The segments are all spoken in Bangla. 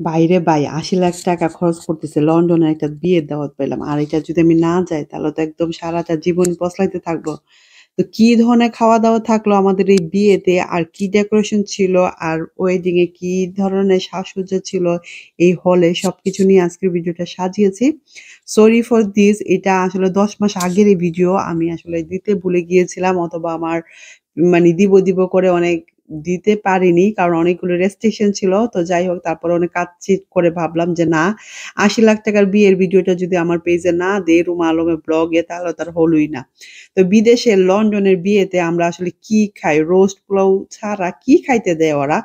বাইরে ৮০ লাখ টাকা খরচ করতেছে। লন্ডনের একটা বিয়ের দাওয়াত পাইলাম। আর এটা যদি আমি না যাই তাহলে তো একদম সারাটা জীবন পছলাইতে থাকবো। তো কি ধরনের খাওয়া-দাওয়া থাকলো আমাদের এই বিয়েতে, আর কি ডেকোরেশন ছিল, আর ওয়েডিং এ কি ধরনের সাজসজ্জা ছিল এই হলে, সবকিছু নিয়ে আজকের ভিডিওটা সাজিয়েছি। সরি ফর দিস, এটা আসলে ১০ মাস আগের এই ভিডিও। আমি আসলে দিতে ভুলে গিয়েছিলাম, অথবা আমার মানে দিব করে অনেক দিতে পারিনি। কারণ অনেকগুলো রেস্ট্রিকশন ছিল। তো যাই হোক, তারপরে অনেক কাচ্চিত করে ভাবলাম যে না, ৮০ লাখ টাকার বিয়ের ভিডিওটা যদি আমার পেজে না দেই রুমা আলমের ব্লগে, তাহলে তো আর হলোই না। তো বিদেশের লন্ডনের বিয়েতে আমরা আসলে কি খাই? রোস্ট পোলাও ছাড়া কি খাইতে দেয় ওরা?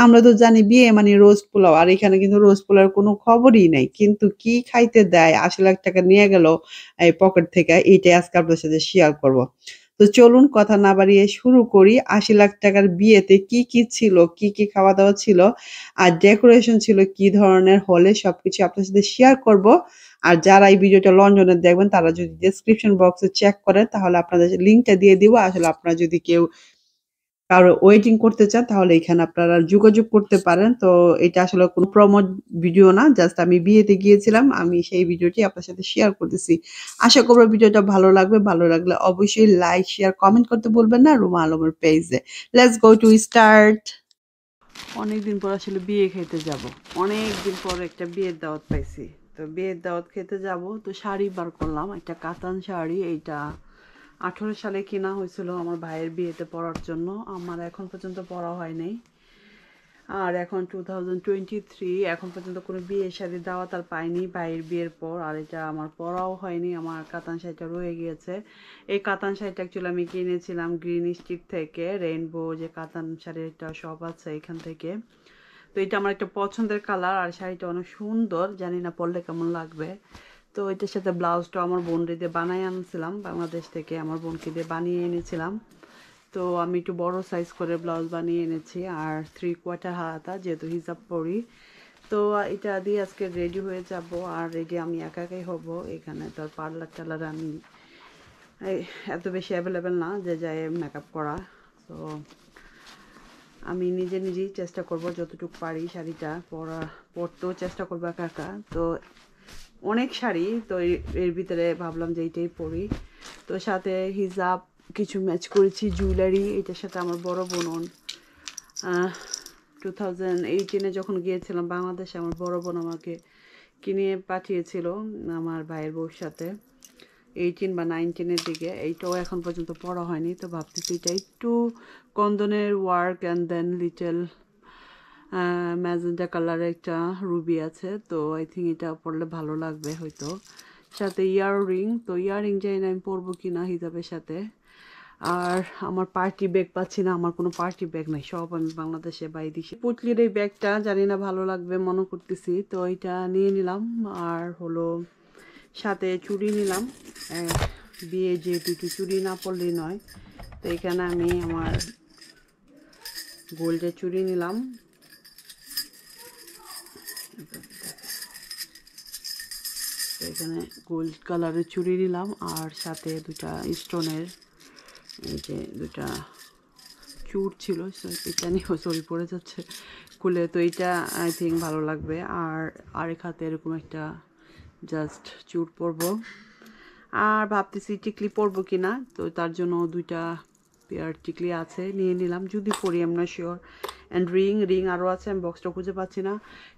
আমরা তো জানি বিয়ে মানে রোস্ট পোলাও। আর এখানে কিন্তু রোস্ট পোলাওর কোনো খবরই নাই। কিন্তু কি খাইতে দেয়? ৮০ লাখ টাকা নিয়ে গেল এই পকেট থেকে, এইটাই আজকে আপনার সাথে শেয়ার করব। তো চলুন কথা না বাড়িয়ে শুরু করি। ৮০ লাখ টাকার বিয়েতে কি ছিল, কি খাওয়া-দাওয়া ছিল, আর ডেকোরেশন ছিল কি ধরনের হলে, সবকিছু আপনার সাথে শেয়ার করব। আর যারা এই ভিডিওটা লন্ডনের দেখবেন তারা যদি ডেসক্রিপশন বক্সে চেক করেন তাহলে আপনাদের লিংকটা দিয়ে দিব। আসলে আপনারা যদি কেউ কারো ওয়েটিং করতে চান তাহলে এখানে আপনারা যোগাযোগ করতে পারেন। তো এটা আসলে কোনো প্রমোট ভিডিও না। জাস্ট আমি বিয়েতে গিয়েছিলাম। আমি সেই ভিডিওটি আপনার সাথে শেয়ার করতেছি। আশা করব ভিডিওটা ভালো লাগবে। ভালো লাগলে অবশ্যই লাইক, শেয়ার, কমেন্ট করতে ভুলবেন না রুমা আলমের পেজে। Let's go to start. অনেকদিন পর আসলে বিয়ে খেতে যাব। অনেকদিন পর একটা বিয়ের দাওয়াত পাইছি। তো বিয়ের দাওয়াত খেতে যাব। তো শাড়ি বার করলাম। একটা কাতান শাড়ি। এইটা 18 সালে কেনা হয়েছিল আমার ভাইয়ের বিয়েতে পরার জন্য। আমার এখন পর্যন্ত পরা হয় নাই। আর এখন 2023, এখন পর্যন্ত কোনো বিয়ের শাড়ির দাওয়াত আর পাইনি ভাইয়ের বিয়ের পর। আর এটা আমার পরাও হয়নি। আমার কাতান শাড়িটা রয়ে গিয়েছে। এই কাতান শাড়িটা অ্যাকচুয়ালি আমি কিনেছিলাম গ্রিন স্ট্রিট থেকে। রেইনবো যে কাতান শাড়িটা সব আছে এখান থেকে। তো এটা আমার একটা পছন্দের কালার। আর শাড়িটা অনেক সুন্দর, জানি না পরলে কেমন লাগবে। তো এটার সাথে ব্লাউজটা আমার বোন দিয়ে বানিয়ে আনছিলাম বাংলাদেশ থেকে। আমার বোনকে দিয়ে বানিয়ে এনেছিলাম। তো আমি একটু বড় সাইজ করে ব্লাউজ বানিয়ে এনেছি। আর 3/4 হাতা, যেহেতু হিজাব পরি। তো এটা দিয়ে আজকে রেডি হয়ে যাব। আর রেডি আমি একাই হব। এখানে তো পার্লার টার্লার আমি এত বেশি অ্যাভেলেবেল না যে যায় মেকআপ করা। তো আমি নিজেই চেষ্টা করব যতটুকু পারি শাড়িটা পরতেও চেষ্টা করবো একা। তো অনেক শাড়ি, তো এর ভিতরে ভাবলাম যে এইটাই পরি। তো সাথে হিজাব কিছু ম্যাচ করেছি, জুয়েলারি। এটার সাথে আমার বড় বোন 2018 যখন গিয়েছিলাম বাংলাদেশে, আমার বড় বোন আমাকে কিনে পাঠিয়েছিল আমার ভাইয়ের বউর সাথে 18 বা 19-এর দিকে। এইটাও এখন পর্যন্ত পড়া হয়নি। তো ভাবতেছি এটা একটু কন্দনের work and then little magenta কালারের একটা রুবি আছে। তো আই থিঙ্ক এটা পরলে ভালো লাগবে হয়তো। সাথে ইয়াররিং। তো ইয়াররিং জানি না আমি পরবো কিনা হিজাবের সাথে। আর আমার পার্টি ব্যাগ পাচ্ছি না। আমার কোনো পার্টি ব্যাগ নাই, সব আমি বাংলাদেশে বাই দিছি। পুটলির এই ব্যাগটা জানি না ভালো লাগবে মনে করতেছি। তো এটা নিয়ে নিলাম। আর হলো সাথে চুড়ি নিলাম। বিয়ে যেহেতু একটু চুড়ি না পরলেই নয়। তো এখানে আমি আমার গোল্ডের চুড়ি নিলাম। এখানে গোল্ড কালারের চুড়ি নিলাম। আর সাথে দুটা স্টোনের এই যে দুটা চুর ছিল, এটা নিয়েও সরি পড়ে যাচ্ছে খুলে। তো এইটা আই থিঙ্ক ভালো লাগবে। আর আরেক হাতে এরকম একটা জাস্ট চুর পরবো। আর ভাবতেছি টিকলি পরবো কিনা। তো তার জন্য দুইটা পেয়ার টিকলি আছে, নিয়ে নিলাম। যদি পরি I am not sure. And ring আরও আছে, আমি বক্সটা খুঁজে পাচ্ছি না।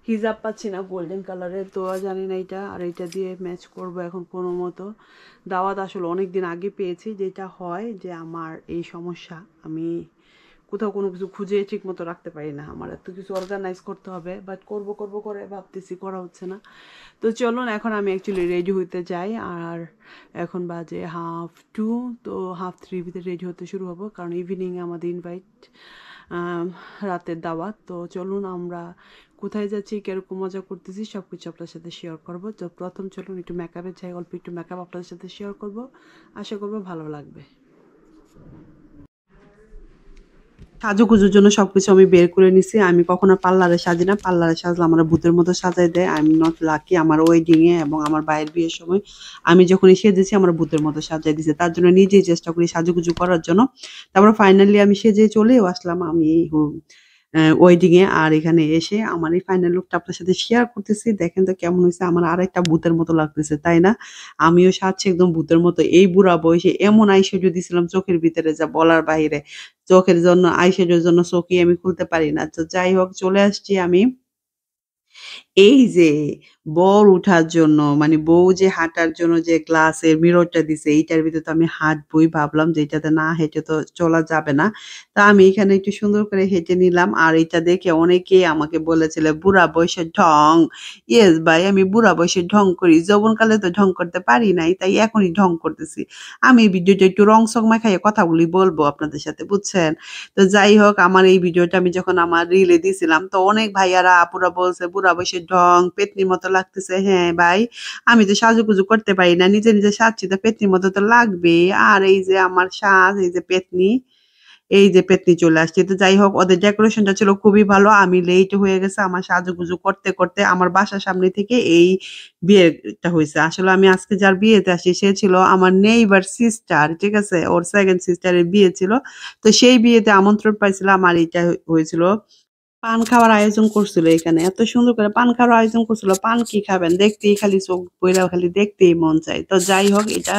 হিজাব পাচ্ছি না গোল্ডেন কালারের, তো জানি না এইটা। আর এইটা দিয়ে ম্যাচ করবো এখন কোনো মতো। দাওয়াত আসলে অনেক দিন আগে পেয়েছি। যেটা হয় যে আমার এই সমস্যা, আমি কোথাও কোনো কিছু খুঁজে ঠিক মতো রাখতে পারি না। আমার এত কিছু অর্গানাইজ করতে হবে, বাট করবো করে ভাবতেছি করা হচ্ছে না। তো চলুন এখন আমি অ্যাকচুয়ালি রেডি হইতে যাই। আর এখন বাজে 2:30। তো 2:30 ভিতরে রেডি হতে শুরু হবো, কারণ ইভিনিংয়ে আমাদের ইনভাইট রাতের দাওয়াত। তো চলুন আমরা কোথায় যাচ্ছি, কীরকম মজা করতেছি সব কিছু আপনার সাথে শেয়ার করবো। তো প্রথম চলুন একটু মেকআপে যাই, অল্প একটু মেকআপ আপনাদের সাথে শেয়ার করবো। আশা করবো ভালো লাগবে। সাজুগুজুর জন্য সবকিছু আমি বের করে নিছি। আমি কখনো পার্লারে সাজি না। পার্লারে সাজলে আমার ভূতের মতো সাজায় দেয়। I am not lucky. আমার ওয়েডিং এ এবং আমার ভাইয়ের বিয়ের সময় আমি যখনই সেজেছি আমার ভূতের মতো সাজায় দিছে। তার জন্য নিজেই চেষ্টা করি সাজুগুজু করার জন্য। তারপর ফাইনালি আমি সেজে চলেও আসলাম। আমি ওয়েডিং এ। আর এখানে এসে আমার এই ফাইনাল লুকটা আপনার সাথে শেয়ার করতেছি। দেখেন তো কেমন হইছে? আমার আরেকটা ভূতের মতো লাগতেছে, তাই না? আমিও সাজছি একদম ভূতের মতো। এই বুড়া বয়সে এমন আইশ্যাডো দিছিলাম চোখের ভিতরে যা বলার বাহিরে। চোখের জন্য আইশ্যাডোর জন্য চোখই আমি খুলতে পারি না। তো যাই হোক চলে আসছি আমি এই যে বর উঠার জন্য মানে বউ যে হাঁটার জন্য যে গ্লাসের মিররটা দিছে এইটার ভিতরে তো আমি হাঁটবই ভাবলাম যে এটাতে না হেঁটে তো চলা যাবে না। তা আমি এখানে একটু সুন্দর করে হেঁটে নিলাম। আর এটা দেখে অনেকেই আমাকে বলেছিল, "বুড়া বয়সে ঢং।" ইয়েস ভাই আমি বুড়া বয়সে ঢং করি। যৌবনকালে তো ঢং করতে পারি নাই। তাই এখনই ঢং করতেছি। আমি এই ভিডিওটা একটু রং-সং মাখাইয়া কথাগুলি বলবো আপনাদের সাথে, বুঝছেন? তো যাই হোক আমার এই ভিডিওটা আমি যখন আমার রিলে দিছিলাম তো অনেক ভাইয়ারা আপুরা বলছে বুড়া বয়সে ঢং পেতনির মতো লাগতেছে। হ্যাঁ ভাই আমি তো সাজুগুজু করতে পারি না, নিজে নিজে সাজছি তো পেতনির মতো তো লাগবে। আর এই যে আমার সাজ এই যে পেতনি, এই যে পেতনি চলে আসছে। তো যাই হোক ওদের ডেকোরেশনটা ছিল খুবই ভালো। আমি লেট হয়ে গেছে আমার সাজুগুজু করতে করতে। আমার বাসার সামনে থেকে এই বিয়েটা হইছে। আসলে আমি আজকে যার বিয়েতে আসছি সে ছিল আমার নেইবার সিস্টার, ঠিক আছে? ওর 2nd সিস্টারের বিয়ে ছিল। তো সেই বিয়েতে আমন্ত্রণ পাইছিলাম আর এইটা হয়েছিল। পান খাওয়ার আয়োজন করছিল এখানে। এত সুন্দর করে পান খাওয়ার আয়োজন করছিল। পান কি খাবেন? দেখতেই খালি চোখ পইড়া খালি দেখতেই মন চায়। তো যাই হোক এটা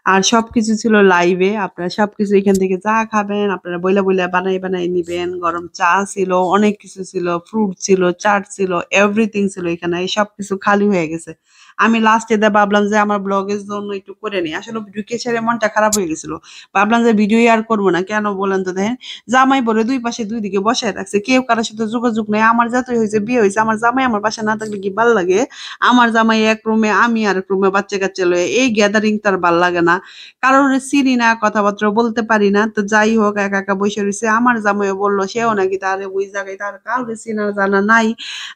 আর সবকিছু ছিল লাইভে। আপনারা সবকিছু এখান থেকে যা খাবেন আপনারা বইলা, বইলা বানায় নিবেন। গরম চা ছিল, অনেক কিছু ছিল, ফ্রুট ছিল, চাট ছিল, এভরিথিং ছিল এখানে। এই সবকিছু খালি হয়ে গেছে। আমি লাস্টে দিয়ে ভাবলাম যে আমার ব্লগের জন্য একটু করে নেই। আসলে ঢুকে ছেড়ে মনটা খারাপ হয়ে গেছিল। ভাবলাম যে ভিডিওই আর করব না। কেন বলেন তো দেখেন? জামাই বলে ২ পাশে ২ দিকে বসায় রাখছে। কেউ কারো সাথে যোগাযোগ নাই। আমার যতই হইছে বিয়ে হইছে। আমার জামাই আমার বাসায় না থাকলে কি ভাল লাগে? আমার জামাই এক রুমে, আমি আরেক রুমে বাচ্চা-কাচ্চা লইয়া। এই গ্যাদারিং তো আর ভাল লাগে না। কারোরে চিনি না, কথাবার্তা বলতে পারি না। তো যাই হোক একা, একা বইসা রইছে। আমার জামাইও বলল সেও নাকি তার ওই জায়গায় তার কাউরে চেনা জানা নাই।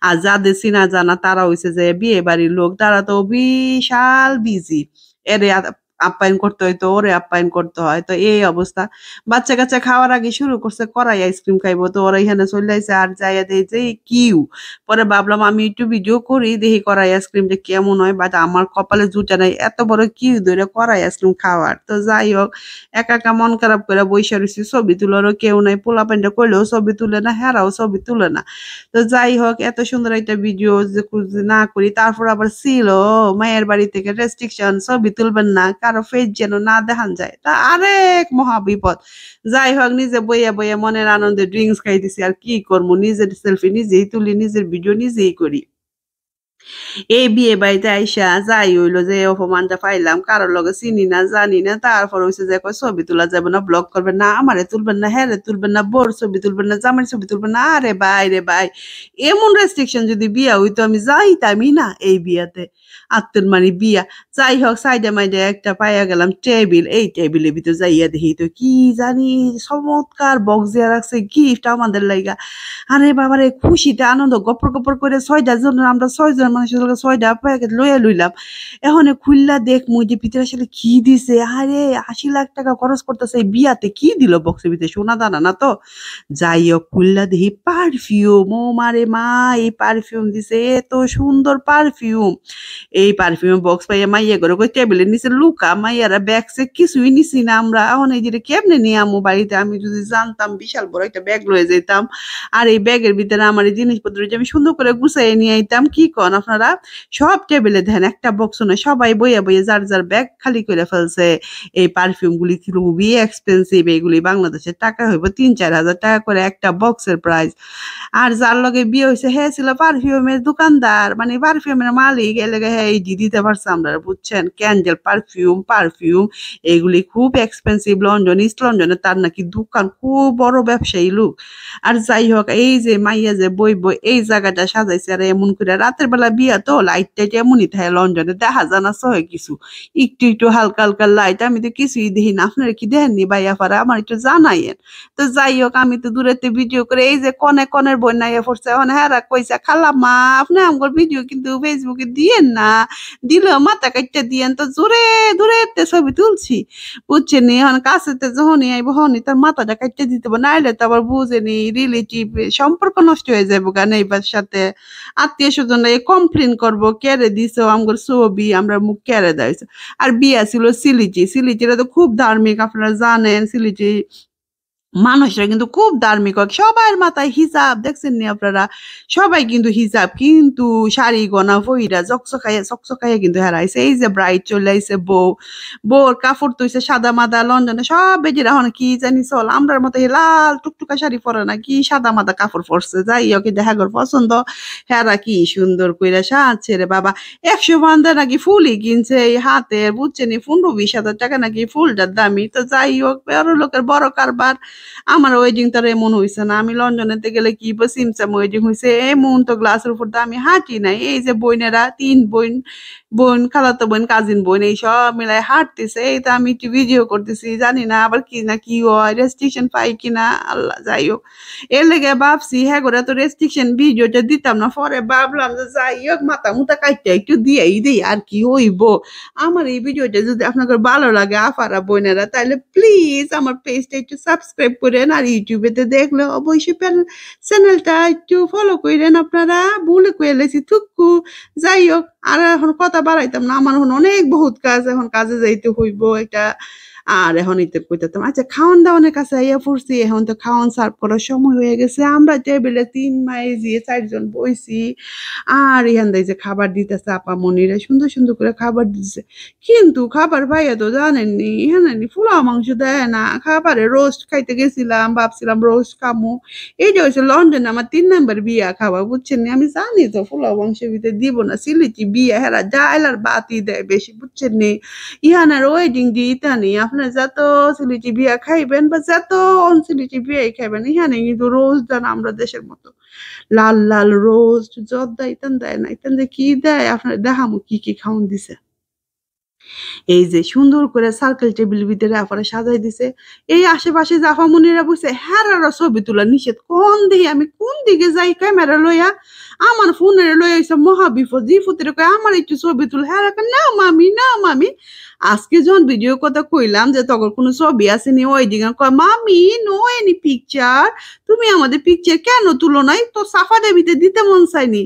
আর যাদের চেনা জানা তারা হইছে যে বিয়ে বাড়ির লোক। তারা তো বিশাল বিজি। এরে আপ্যায়ন করতে হইতো, ওরে আপ্যায়ন করতে হয়। তো এই অবস্থা। বাচ্চা-কাচ্চা খাওয়ার আগে শুরু করছে কড়াই আইসক্রিম খাইবো। তো ওরা এখানে চইলা আইছে আর যাইয়া দেই যে কিউ। পরে ভাবলাম আমি একটু ভিডিও করি দেখি কড়াই আইসক্রিমটা কেমন হয়। বাট আমার কপালে জুটে নাই। এত বড় কিউ ধইরা কড়াই আইসক্রিম খাওয়ার। তো যাই হোক একা, একা মন খারাপ কইরা বইসা রইছি। ছবি তোলারও কেউ নাই। পোলাপাইনটা কইলেও ছবি তুলে না, হেরাও ছবি তুলে না। তো যাই হোক এত সুন্দর একটা ভিডিও যে না করি। তারপর আবার ছিল মায়ের বাড়ি থেকে রেস্ট্রিকশন ছবি তুলবেন না। কারো ফেস যেন না দেখান যায়। তা আরেক মহা বিপদ। যাই হোক নিজে বইয়া, বইয়া মনের আনন্দে ড্রিংকস খাইতেছি। আর কি করব? নিজের সেলফি নিজেই তুলি, নিজের ভিডিও নিজেই করি। এই বিয়ে বাড়িতে আইসা যাই হইলো যে অপমানটা পাইলাম। কারোর লগে চিনি না, জানি না। তারপর হইছে যে কয় ছবি তোলা যাবে না, ব্লগ করবেন না, আমারে তুলবেন না, হ্যারে তুলবেন না, বউর ছবি তুলবেন না, জামাইয়ের ছবি তুলবেন না। আরে ভাই রে ভাই! এমন রেস্ট্রিকশন যদি বিয়া হইতো আমি যাইতামই না এই বিয়াতে। আত্মীয়র মানে বিয়া। যাই হোক সাইডে মাইডে একটা পাইয়া গেলাম টেবিল। এই টেবিলের ভিতর যাইয়া দেখি তো কি জানি চমৎকার বক্স দিয়া রাখছে গিফট আমাদের লাইগা। আরে বাবারে খুশিতে আনন্দ গপর, গপর করে ৬ টা জন আমরা ৬ জন মানুষের লগে ৬ টা প্যাকেট লইয়া লইলাম। এখন খুইল্লা দেখমু যে ভিতরে আসলে কি দিছে। আরে ৳৮০,০০,০০০ খরচ করতেছে এই বিয়াতে। কি দিল বক্সের ভিতরে? সোনা দানা না তো? যাই হোক খুইল্লা দেখি পারফিউম। ও মারে মা! এই পারফিউম দিছে। এত সুন্দর পারফিউম। এই পারফিউমের বক্স পাইয়া মাইয়া ঘরে কই টেবিলের নিচে লুকা। মাইয়ারা ব্যাগ-স্যাগ কিছুই নিছি না আমরা। এখন এই যে কেমনে নিয়ে আমু বাড়িতে? আমি যদি জানতাম বিশাল বড় একটা ব্যাগ লয়ে যাইতাম। আর এই ব্যাগের ভিতরে আমার এই জিনিসপত্র যে আমি সুন্দর করে গুছাইয়া নিয়ে আইতাম। কি কন আপনারা? সব টেবিলে দেখেন একটা বক্সও নাই। সবাই বইয়া, বইয়া যার, যার ব্যাগ খালি করে ফেলছে। এই পারফিউম গুলি খুবই এক্সপেনসিভ। এগুলি বাংলাদেশের টাকা হইব ৳৩,০০০-৪,০০০ করে একটা বক্সের প্রাইস। আর যার লগে বিয়ে হইছে হ্যাঁ ছিল পারফিউমের দোকানদার। মানে পারফিউমের মালিক। এর লেগে হ্যাঁ এই দিতে পারছে আমরারে বুঝছেন? ক্যান্ডেল, পারফিউম এগুলি খুব এক্সপেনসিভ। লন্ডন, ইস্ট লন্ডনে তার নাকি দোকান। খুব বড় ব্যবসায়ী লোক। আর যাই হোক এই যে মাইয়া যে বইবো এই জায়গাটা সাজাইছে আর এমন করে রাতের বেলা বিয়া তো লাইট টাইট এমনই থাকে লন্ডনে দেখা জানা সহে কিছু একটু একটু হালকা হালকা লাইট আমি তো কিছুই দেখি না আপনারা কি দেখেননি ভাইয়া ফারা আমার একটু জানাইয়েন। তো যাই হোক আমি তো দূরেতে ভিডিও করে এই যে কনের বই নাইয়া পড়ছে এখন হেরা কইছে খালাম্মা আপনি আমার ভিডিও কিন্তু ফেসবুকে দিয়েন না দিলেও মাথা কাটতে দিয়েন তো জোরে দূরেতে ছবি তুলছি বুঝছেন নি এখন কাছেতে যখনই আইব হনই তার মাথাটা কাটতে দিতে হবে নাইলে তো আবার বুঝেনি রিলেটিভ সম্পর্ক নষ্ট হয়ে যাবো গা নেইবার সাথে আত্মীয় স্বজনরা কমপ্লেন করবো কেড়ে দিছো আমগর ছবি আমরা মুখ কেড়ে দেয়ছো আর বিয়া ছিল সিলিটি সিলিটিরা তো খুব ধার্মিক আপনারা জানেন সিলিটি মানুষরা কিন্তু খুব ধার্মিক হয়। সবার মাথায় হিজাব দেখছেন নি আপনারা? সবাই কিন্তু হিজাব কিন্তু শাড়ি গয়না পইরা চকচকাইয়া কিন্তু হেরা আইছে। এই যে ব্রাইড চলে আইছে বউ। বউর কাপড় তো হইছে সাদা-মাদা লন্ডনে সব বেডিরা এখন কি জানি চল আমরার মতো এই লাল টুকটুকা শাড়ি পরে না কি সাদা-মাদা কাপড় পরছে। যাই হোক এটা হেগর পছন্দ। হেরা কি সুন্দর কইরা সাজছে রে বাবা। ১০০ পাউন্ডে নাকি ফুলই কিনছে এই হাতের বুঝছেন? ১৫-২০ হাজার টাকা নাকি ফুলটার দামি। তো যাই হোক বড়লোকের বড় কারবার। আমার ওয়েডিং টার এমন হইছে না। আমি লন্ডনেতে গেলে কি সিমসাম ওয়েডিং হইছে। এমন তো গ্লাসের উপর দিয়ে আমি হাঁটি নাই। এই যে বইনেরা ৩ বোন, খালাতো বোন, কাজিন বোন এই সব মিলায় হাঁটতেছে। এই তো আমি একটু ভিডিও করতেছি। জানি না আবার কি না কি হয়, রেস্ট্রিকশন পাই কিনা আল্লাহ যাই হোক। এর লেগে ভাবছি হ্যাঁ করে এত রেস্ট্রিকশন ভিডিওটা দিতাম না। পরে ভাবলাম যে যাই হোক মাথা-মুথা কাইটটা একটু দিয়েই দেই আর কি হইব। আমার এই ভিডিওটা যদি আপনাদের ভালো লাগে আপারা বোনেরা তাহলে প্লিজ আমার পেজটা একটু সাবস্ক্রাইব করেন আর ইউটিউবেতে দেখলে অবশ্যই চ্যানেলটা একটু ফলো করেন আপনারা ভুলে কয়ে লেছি থুকু যাই হোক আর এখন কথা বাড়াইতাম না আমার এখন অনেক বহুত কাজ এখন কাজে যাইতে হইব এটা আর এখন ইতে কইতাম আচ্ছা খাওয়ান দাওয়ানের কাছে আইয়া পড়ছি এখন তো খাওয়ান সার্ভ করার সময় হয়ে গেছে আমরা টেবিলে ৩ মাই দিয়ে ৪ জন বইছি আর এখান থেকে যে খাবার দিতেছে আপা মনিরা সুন্দর সুন্দর করে খাবার দিতেছে কিন্তু খাবার ভাইয়া তো জানেননি এখানে পোলাও মাংস দেয় না খাবারে রোস্ট খাইতে গেছিলাম ভাবছিলাম রোস্ট খামু এইটা হচ্ছে লন্ডনে আমার ৩ নাম্বার বিয়া খাওয়া বুঝছেন নি আমি জানি তো পোলাও মাংসের ভিতরে দিব না সিলেটি বিয়া হেরা ডাইল আর বাতি দেয় বেশি বুঝছেন নি ইহানার ওয়েডিং দিয়ে ইতানি আপনার যত সিলেটি বিয়া খাইবেন বা যত সিলেটি বিয়াই খাইবেন ইহানে কিন্তু রোজ দেন আমরা দেশের মতো লাল লাল রোস্ট জর্দা ইতান দেয় না ইতান যে কি দেয় আপনার দেখামু কি কি খাওন দিছে এই যে সুন্দর করে সার্কেল টেবিল ভিতরে আপারা সাজাই দিছে এই আশেপাশে জাফামনিরা বসে হ্যারারা ছবি তোলা নিষেধ কোন দিকে আমি কোন দিকে যাই ক্যামেরা লইয়া আমার ফোনের লইয়া এসে মহাবিপদ জিফুতের কয় আমার একটু ছবি তুল হ্যাঁ না মামি আজকে যখন ভিডিও কথা কইলাম যে তখন কোনো ছবি আসেনি ওই দিকে কয় মামি নো এনি পিকচার তুমি আমাদের পিকচার কেন তুলো নাই তো সাফা দেবিতে দিতে মন চাইনি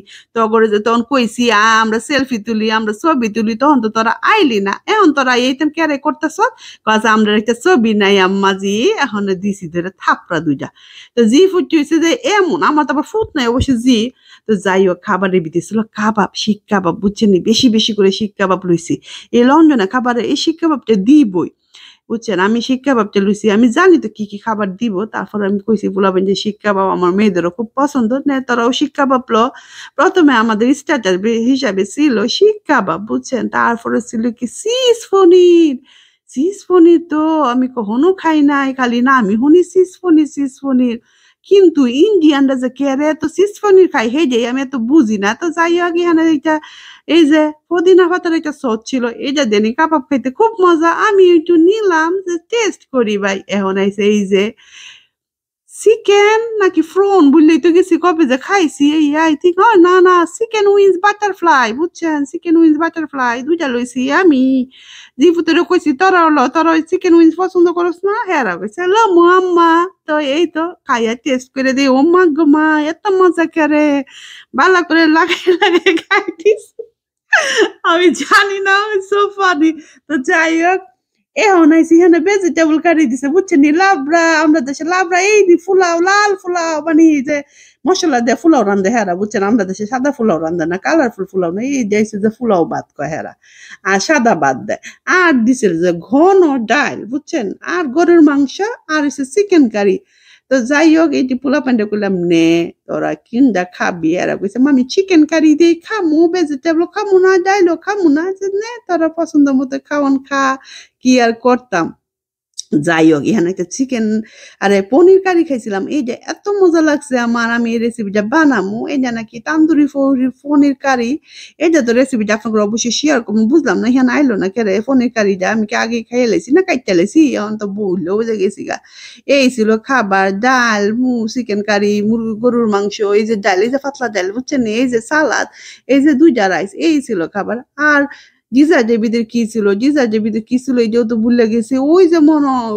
তখন কইছি আমরা সেলফি তুলি আমরা ছবি তুলি তখন তো তোরা আইলি না এখন তোরা এইতেন কেরে করতেছ কাজ আমরা একটা ছবি নাই আম্মাজি এখন দিছি ধরে থাপড়া দুইটা তো জি ফুটি হয়েছে যে এমন আমার তো আবার ফুট নাই অবশ্য জি তো যাই হোক খাবারের ভিতরে ছিল কাবাব শিক কাবাব বুঝছেন বেশি বেশি করে শিক কাবাব লইছি এই লন্ডনে খাবারে এই শিক কাবাবটা দিবই বুঝছেন আমি শিক কাবাবটা লইছি আমি জানি তো কি কি খাবার দিব তারপর আমি কইছি বলাবেন যে শিক কাবাব আমার মেয়েদেরও খুব পছন্দ না তারাও শিক কাবাব লো প্রথমে আমাদের স্টার্টার হিসাবে ছিল শিক কাবাব বুঝছেন তারপরে ছিল কি চিজ পনির তো আমি কখনো খাই নাই খালি না আমি শুনি চিজ পনির কিন্তু ইন্ডিয়ানরা যে কেরে তো চিজ পনির খাই হে যে আমি এত বুঝি না তো যাই হোক এখানে এইটা এই যে পুদিনা পাতার একটা সস ছিল এইটা দেনি কাবাব খাইতে খুব মজা আমি একটু নিলাম যে টেস্ট করি ভাই এখন আইছে এই যে চিকেন নাকি ফ্রন বললেই তো গেছি কবে যে খাইছি এই আই থিঙ্ক না চিকেন উইংস বাটারফ্লাই বুঝছেন চিকেন উইংস বাটারফ্লাই দুইটা লইছি আমি জিপুতেরও কইছি তোরা ওই চিকেন উইংস পছন্দ করস না হেরা কইছে লো আম্মা তো এই তো খাইয়া টেস্ট করে দিই ও মা গো মা এত মজা করে ভালো করে লাগাই খাইতিস আমি জানি না সো ফানি তো যাই হোক এখন আইছি এখানে ভেজিটেবল কারি দিছে বুঝছেন নি লাবড়া আমরা দেশে লাবড়া এই দি ফুলাও লাল ফুলাও মানে এই যে মশলা দিয়ে ফুলাও রান্ধে হেরা বুঝছেন আমরা দেশে সাদা ফুলাও রান্ধে না কালারফুল ফুলাও না এই দিয়েছে যে ফুলাও ভাত কয় হেরা আর সাদা ভাত দেয় আর দিছে যে ঘন ডাল বুঝছেন আর গরুর মাংস আর হচ্ছে চিকেন কারি তো যাই হোক এইটি পোলা পান্ডা করলাম নে তোরা কিনটা খাবি এরা কইছে মামি চিকেন কারি দিয়ে খামু ভেজিটেবল খামু না ডাইলও খামু না যে নে তোরা পছন্দ মতো খাওয়ান খা কি আর করতাম যাই হোক এখানে একটা চিকেন আরে পনির কারি খাইছিলাম এই যে এত মজা লাগছে আমার আমি এই রেসিপিটা বানামু এটা নাকি তান্দুরি পনির কারি এটা তো রেসিপিটা আপনাকে অবশ্যই শেয়ার করবো বুঝলাম না এখানে আইলো না কেরে পনির কারিটা আমি কি আগে খাইয়ে লেছি না কাইটা লেছি এখন তো বললো বুঝে গেছি গা এই ছিল খাবার ডাল চিকেন কারি মুরগি গরুর মাংস এই যে ডাল এই যে পাতলা ডাল বুঝছেন এই যে সালাদ এই যে দুইটা রাইস এই ছিল খাবার আর জিজা দেবীদের কি ছিল এটাও তো ভুলে গেছি ওই যে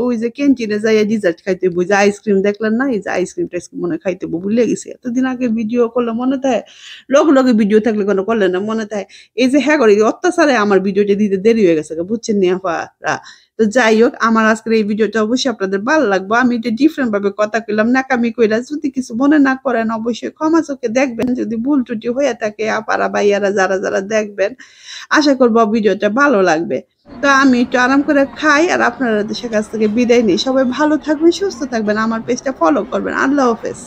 ওই যে ক্যান্টিনে যাইয়া ডিজার্ট খাইতে বই যে আইসক্রিম দেখলেন না এই যে আইসক্রিম টাইসক্রিম মনে খাইতে ভুলে গেছি এতদিন আগে ভিডিও করলে মনে থাকে লগে ভিডিও থাকলে কোনো করলে না মনে থাকে এই যে হ্যাঁ করি অত্যাচারে আমার ভিডিওটা দিতে দেরি হয়ে গেছে বুঝছেন নি আপারা তো তো যাই হোক আমার আজকের এই ভিডিওটা অবশ্যই আপনাদের ভালো লাগবে। আমি একটু ডিফারেন্ট ভাবে কথা কইলাম, ন্যাকামি কইরা। যদি কিছু মনে না করেন অবশ্যই ক্ষমা চোখে দেখবেন। যদি ভুল ত্রুটি হয়ে থাকে আপারা ভাইয়ারা যারা দেখবেন। আশা করব ভিডিওটা ভালো লাগবে। তো আমি একটু আরাম করে খাই আর আপনাদের কাছ থেকে বিদায় নিই। সবাই ভালো থাকবেন, সুস্থ থাকবেন। আমার পেজটা ফলো করবেন। আল্লাহ হাফেজ।